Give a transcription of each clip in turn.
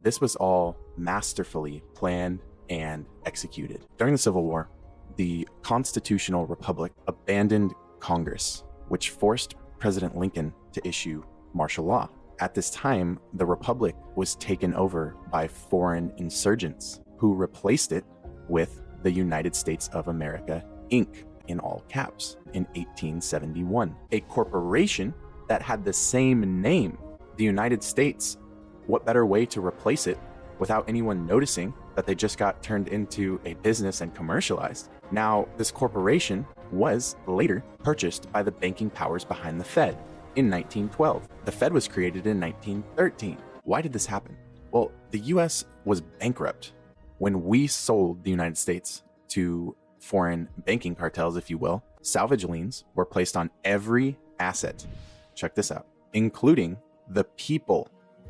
This was all masterfully planned and executed. During the Civil War, the Constitutional Republic abandoned Congress, which forced President Lincoln to issue martial law. At this time, the Republic was taken over by foreign insurgents who replaced it with the United States of America, Inc., in all caps, in 1871. A corporation that had the same name, the United States. What better way to replace it without anyone noticing that they just got turned into a business and commercialized? Now, this corporation was later purchased by the banking powers behind the Fed in 1912. The Fed was created in 1913. Why did this happen? Well, the US was bankrupt when we sold the United States to foreign banking cartels, if you will. Salvage liens were placed on every asset. Check this out, including the people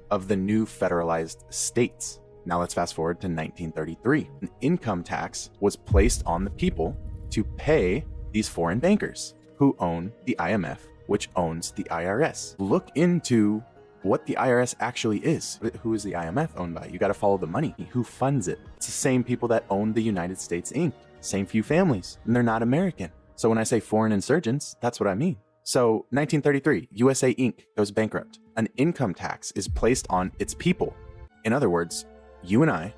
of the new federalized states. Now let's fast forward to 1933. An income tax was placed on the people to pay these foreign bankers who own the IMF, which owns the IRS. Look into what the IRS actually is. Who is the IMF owned by? You got to follow the money. Who funds it? It's the same people that own the United States Inc. Same few families, and they're not American. So when I say foreign insurgents, that's what I mean. So 1933, USA Inc. goes bankrupt. An income tax is placed on its people. In other words, you and I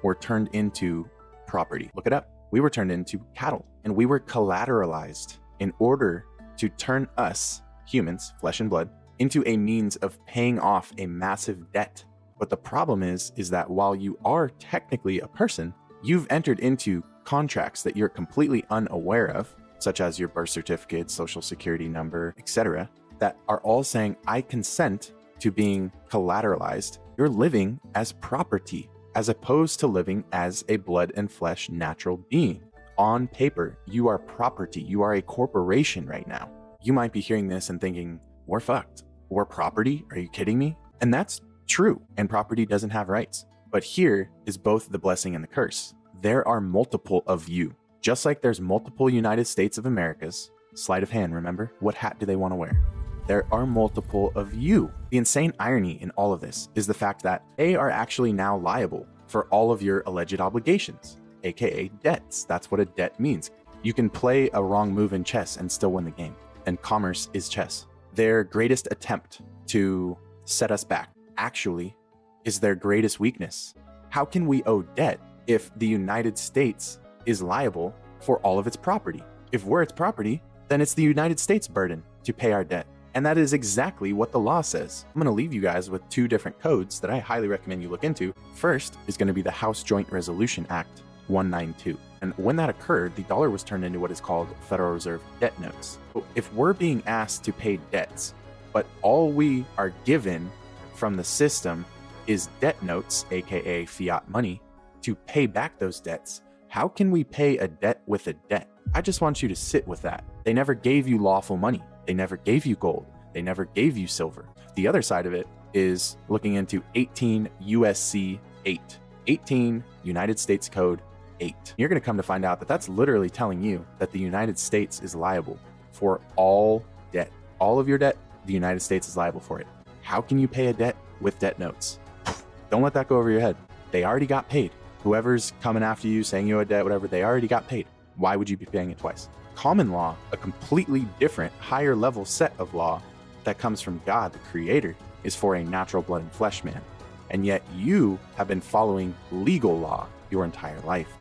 were turned into property. Look it up. We were turned into cattle, and we were collateralized in order to turn us, humans, flesh and blood, into a means of paying off a massive debt. But the problem is that while you are technically a person, you've entered into contracts that you're completely unaware of, such as your birth certificate, social security number, etc., that are all saying, I consent to being collateralized. You're living as property, as opposed to living as a blood and flesh natural being. On paper, you are property. You are a corporation right now. You might be hearing this and thinking, we're fucked. We're property? Are you kidding me? And that's true. And property doesn't have rights. But here is both the blessing and the curse. There are multiple of you. Just like there's multiple United States of Americas. Sleight of hand, remember? What hat do they want to wear? There are multiple of you. The insane irony in all of this is the fact that they are actually now liable for all of your alleged obligations, aka debts. That's what a debt means. You can play a wrong move in chess and still win the game. And commerce is chess. Their greatest attempt to set us back actually is their greatest weakness. How can we owe debt if the United States is liable for all of its property? If we're its property, then it's the United States' burden to pay our debt. And that is exactly what the law says. I'm going to leave you guys with two different codes that I highly recommend you look into. First is going to be the House Joint Resolution Act 192. And when that occurred, the dollar was turned into what is called Federal Reserve debt notes. So if we're being asked to pay debts, but all we are given from the system is debt notes, aka fiat money, to pay back those debts, how can we pay a debt with a debt? I just want you to sit with that. They never gave you lawful money. They never gave you gold. They never gave you silver. The other side of it is looking into 18 USC 8, 18 United States Code 8. You're going to come to find out that that's literally telling you that the United States is liable for all debt. All of your debt, the United States is liable for it. How can you pay a debt with debt notes? Don't let that go over your head. They already got paid. Whoever's coming after you saying you owe a debt, whatever, they already got paid. Why would you be paying it twice? Common law, a completely different, higher level set of law that comes from God, the Creator, is for a natural blood and flesh man. And yet you have been following legal law your entire life.